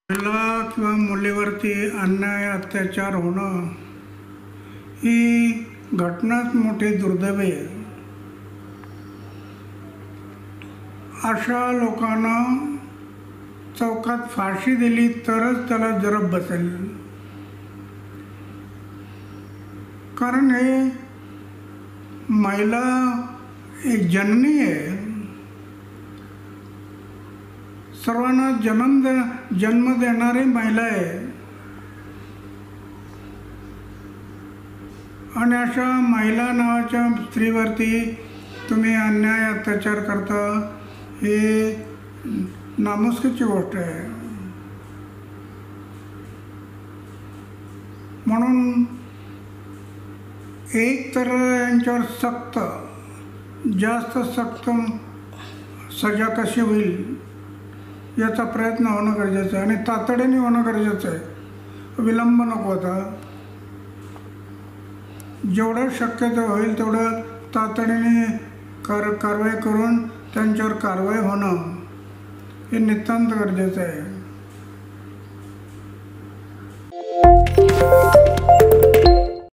महिला किंवा मुलीवरती अन्याय अत्याचार होणं ही घटनाच मोठी दुर्दैवी आहे. अशा लोकांना चौकात फाशी दिली तरच त्याला जरब बसेल. कारण हे महिला एक जननी आहे. सर्वांना जन्म देणारी महिला आहे. आणि अशा महिला नावाच्या स्त्रीवरती तुम्ही अन्याय अत्याचार करता ही नामुष्कीची गोष्ट आहे. म्हणून एक तर यांच्यावर जास्त सक्त सजा कशी होईल याचा प्रयत्न होणं गरजेचं आहे आणि तातडीने होणं गरजेचं आहे. विलंब नको होता. जेवढं शक्यतो होईल तेवढं तातडीने कारवाई करून त्यांच्यावर कारवाई होणं हे नितांत गरजेचं आहे.